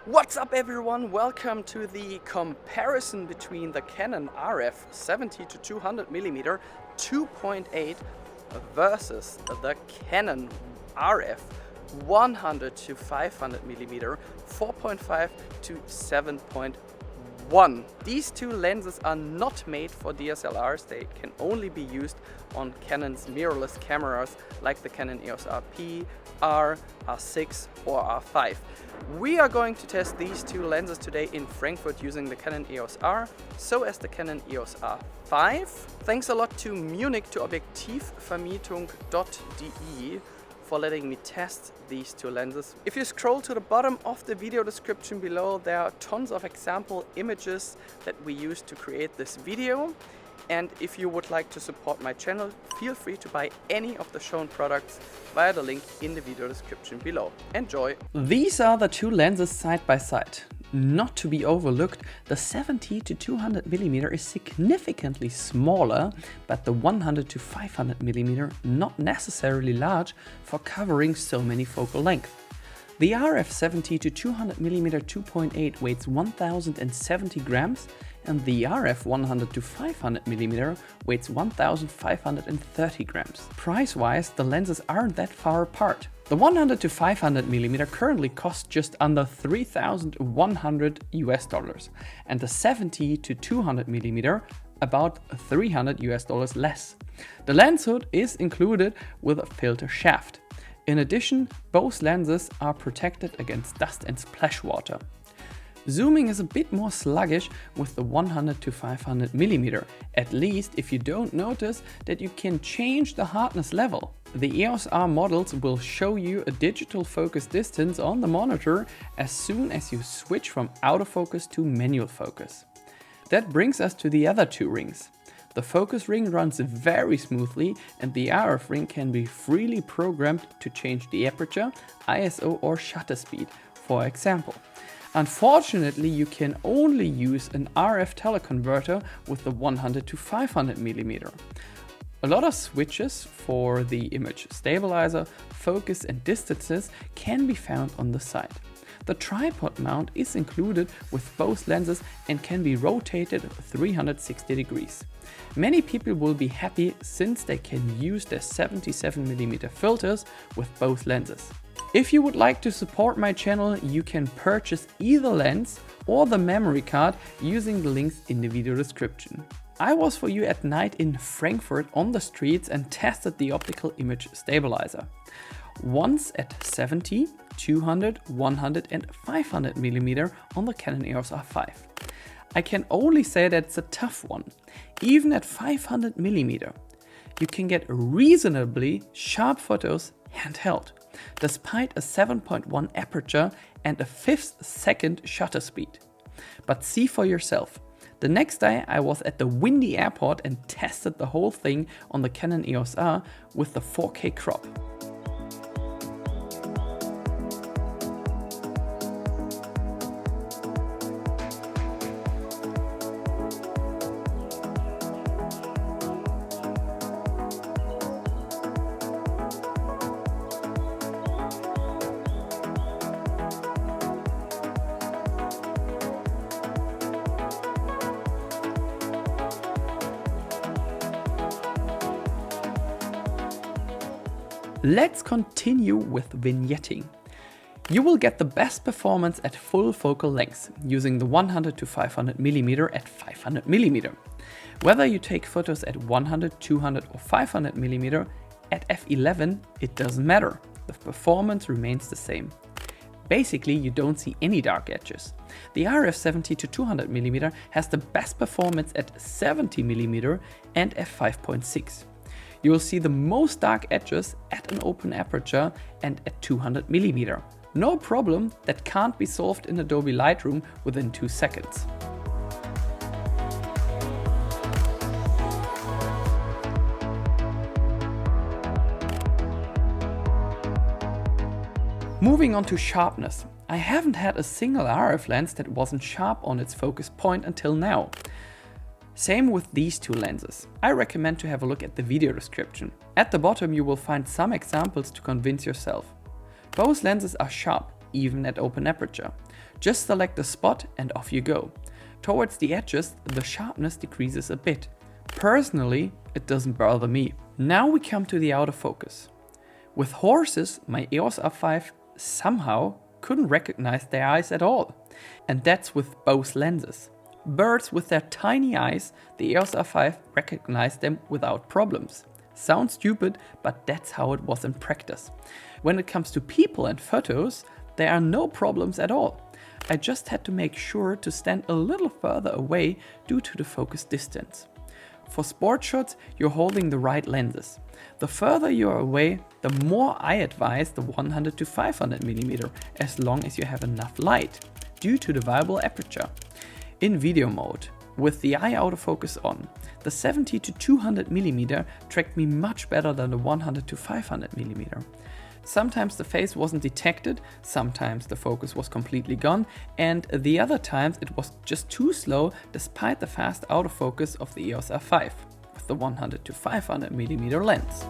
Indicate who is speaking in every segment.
Speaker 1: What's up everyone, welcome to the comparison between the Canon RF 70 to 200mm 2.8 versus the Canon RF 100 to 500mm 4.5 to 7.1. These two lenses are not made for DSLRs, they can only be used on Canon's mirrorless cameras like the Canon EOS RP, R, R6 or R5. We are going to test these two lenses today in Frankfurt using the Canon EOS R, so as the Canon EOS R5. Thanks a lot to Munich to Objektivvermietung.de for letting me test these two lenses. If you scroll to the bottom of the video description below, there are tons of example images that we used to create this video. And if you would like to support my channel, feel free to buy any of the shown products via the link in the video description below. Enjoy! These are the two lenses side by side. Not to be overlooked, the 70 to 200mm is significantly smaller, but the 100 to 500mm not necessarily large for covering so many focal length. The RF 70 to 200mm 2.8 weighs 1070 grams and the RF 100 to 500mm weighs 1530 grams. Price-wise, the lenses aren't that far apart. The 100 to 500mm currently costs just under $3,100 and the 70 to 200mm about $300 less. The lens hood is included with a filter shaft. In addition, both lenses are protected against dust and splash water. Zooming is a bit more sluggish with the 100 to 500mm, at least if you don't notice that you can change the hardness level. The EOS R models will show you a digital focus distance on the monitor as soon as you switch from autofocus to manual focus. That brings us to the other two rings. The focus ring runs very smoothly and the RF ring can be freely programmed to change the aperture, ISO or shutter speed, for example. Unfortunately, you can only use an RF teleconverter with the 100 to 500mm. A lot of switches for the image stabilizer, focus and distances can be found on the side. The tripod mount is included with both lenses and can be rotated 360 degrees. Many people will be happy since they can use their 77mm filters with both lenses. If you would like to support my channel, you can purchase either lens or the memory card using the links in the video description. I was for you at night in Frankfurt on the streets and tested the optical image stabilizer. Once at 70, 200, 100 and 500mm on the Canon EOS R5. I can only say that it's a tough one. Even at 500mm, you can get reasonably sharp photos handheld, despite a 7.1 aperture and a 1/5 second shutter speed. But see for yourself. The next day I was at the windy airport and tested the whole thing on the Canon EOS R with the 4K crop. Let's continue with vignetting. You will get the best performance at full focal length using the 100 to 500mm at 500mm. Whether you take photos at 100, 200 or 500mm at f11, it doesn't matter. The performance remains the same. Basically, you don't see any dark edges. The RF 70 to 200mm has the best performance at 70mm and f5.6. You will see the most dark edges at an open aperture and at 200mm. No problem, that can't be solved in Adobe Lightroom within 2 seconds. Moving on to sharpness. I haven't had a single RF lens that wasn't sharp on its focus point until now. Same with these two lenses. I recommend to have a look at the video description. At the bottom you will find some examples to convince yourself. Both lenses are sharp, even at open aperture. Just select the spot and off you go. Towards the edges, the sharpness decreases a bit. Personally, it doesn't bother me. Now we come to the autofocus. With horses, my EOS R5 somehow couldn't recognize their eyes at all. And that's with both lenses. Birds with their tiny eyes, the EOS R5 recognized them without problems. Sounds stupid, but that's how it was in practice. When it comes to people and photos, there are no problems at all. I just had to make sure to stand a little further away due to the focus distance. For sport shots, you're holding the right lenses. The further you are away, the more I advise the 100 to 500mm as long as you have enough light, due to the variable aperture. In video mode, with the eye autofocus on, the 70 to 200mm tracked me much better than the 100 to 500mm. Sometimes the face wasn't detected, sometimes the focus was completely gone, and the other times it was just too slow despite the fast autofocus of the EOS R5 with the 100 to 500mm lens.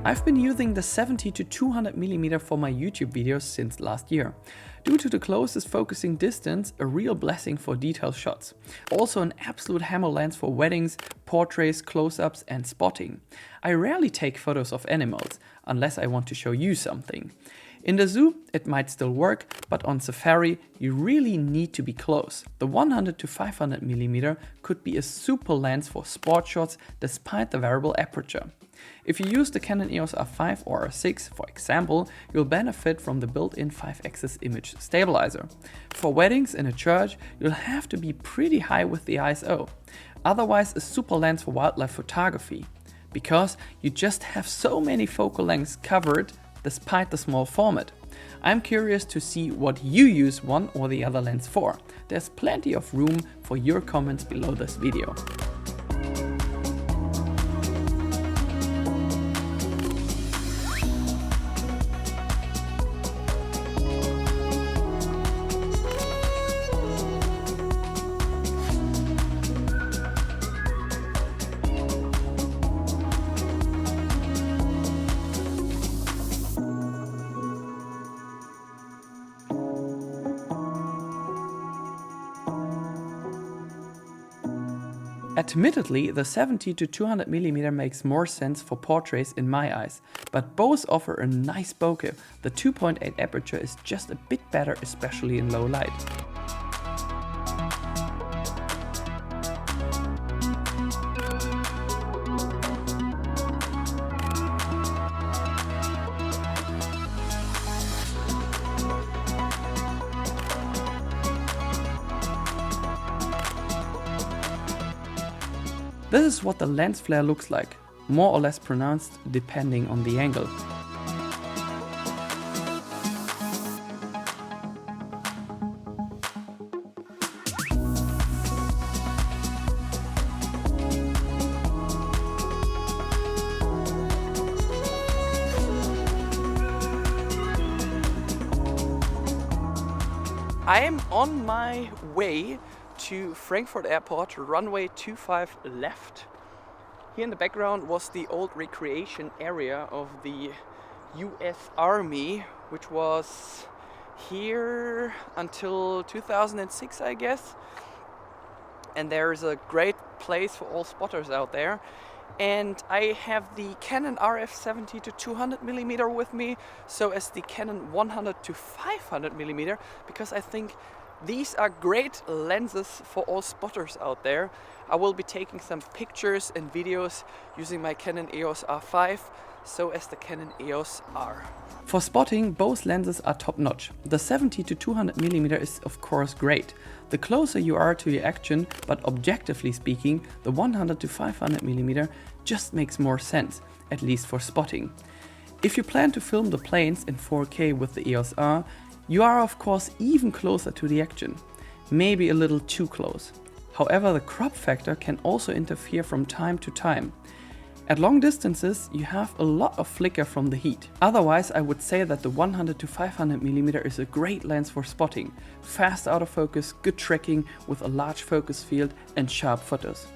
Speaker 1: I've been using the 70 to 200mm for my YouTube videos since last year. Due to the closest focusing distance, a real blessing for detail shots. Also an absolute hammer lens for weddings, portraits, close-ups and spotting. I rarely take photos of animals, unless I want to show you something. In the zoo, it might still work, but on safari, you really need to be close. The 100 to 500mm could be a super lens for sport shots despite the variable aperture. If you use the Canon EOS R5 or R6, for example, you'll benefit from the built-in 5-axis image stabilizer. For weddings in a church, you'll have to be pretty high with the ISO. Otherwise, a super lens for wildlife photography. Because you just have so many focal lengths covered despite the small format. I'm curious to see what you use one or the other lens for. There's plenty of room for your comments below this video. Admittedly, the 70 to 200mm makes more sense for portraits in my eyes, but both offer a nice bokeh. The 2.8 aperture is just a bit better, especially in low light. This is what the lens flare looks like, more or less pronounced depending on the angle. I am on my way to Frankfurt Airport, runway 25 left. Here in the background was the old recreation area of the US Army, which was here until 2006, I guess. And there is a great place for all spotters out there. And I have the Canon RF 70 to 200mm with me, so as the Canon 100 to 500mm, because I think these are great lenses for all spotters out there. I will be taking some pictures and videos using my Canon EOS R5, so as the Canon EOS R. For spotting, both lenses are top-notch. The 70 to 200mm is of course great. The closer you are to your action, but objectively speaking, the 100 to 500mm just makes more sense, at least for spotting. If you plan to film the planes in 4K with the EOS R, you are of course even closer to the action, maybe a little too close. However, the crop factor can also interfere from time to time. At long distances, you have a lot of flicker from the heat. Otherwise, I would say that the 100 to 500mm is a great lens for spotting, fast autofocus, good tracking with a large focus field and sharp photos.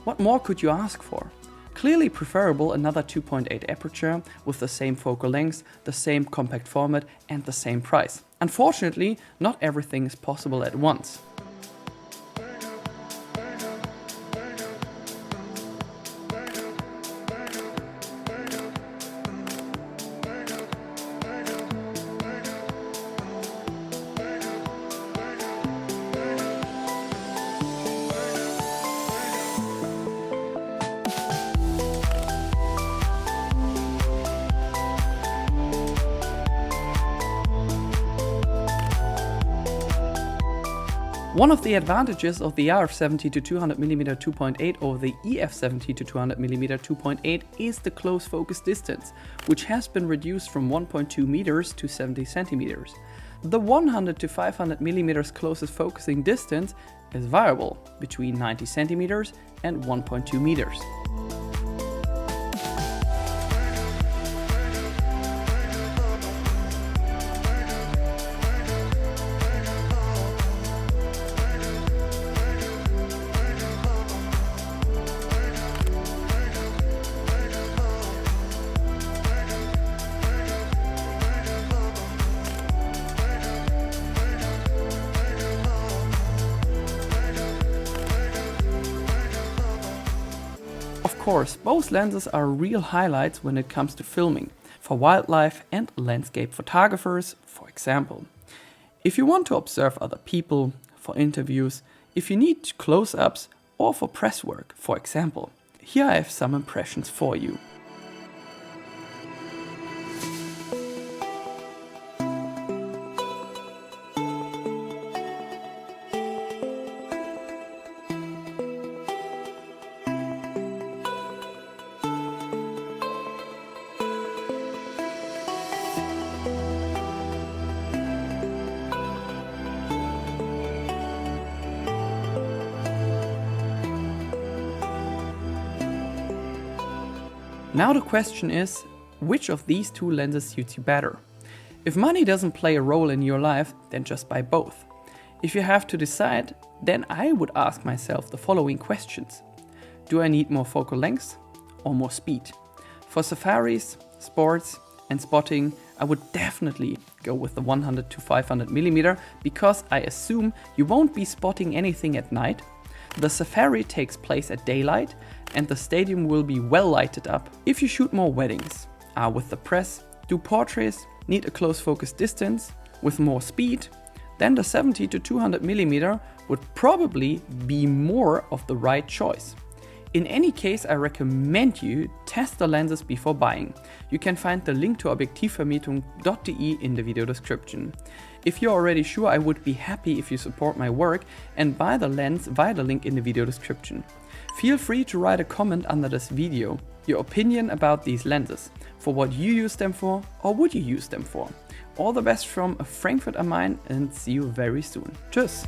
Speaker 1: What more could you ask for? Clearly preferable another 2.8 aperture with the same focal length, the same compact format and the same price. Unfortunately, not everything is possible at once. One of the advantages of the RF 70 to 200mm 2.8 over the EF 70 to 200mm 2.8 is the close focus distance, which has been reduced from 1.2 meters to 70 centimeters. The 100 to 500mm closest focusing distance is variable between 90 centimeters and 1.2 meters. Of course, both lenses are real highlights when it comes to filming, for wildlife and landscape photographers, for example. If you want to observe other people, for interviews, if you need close-ups, or for press work, for example. Here I have some impressions for you. Now the question is, which of these two lenses suits you better? If money doesn't play a role in your life, then just buy both. If you have to decide, then I would ask myself the following questions. Do I need more focal length or more speed? For safaris, sports and spotting, I would definitely go with the 100 to 500mm because I assume you won't be spotting anything at night. The safari takes place at daylight and the stadium will be well lighted up. If you shoot more weddings, are with the press, do portraits, need a close focus distance with more speed, then the 70 to 200mm would probably be more of the right choice. In any case, I recommend you test the lenses before buying. You can find the link to objektivvermietung.de in the video description. If you're already sure, I would be happy if you support my work and buy the lens via the link in the video description. Feel free to write a comment under this video, your opinion about these lenses, for what you use them for or would you use them for. All the best from Frankfurt am Main and see you very soon. Tschüss!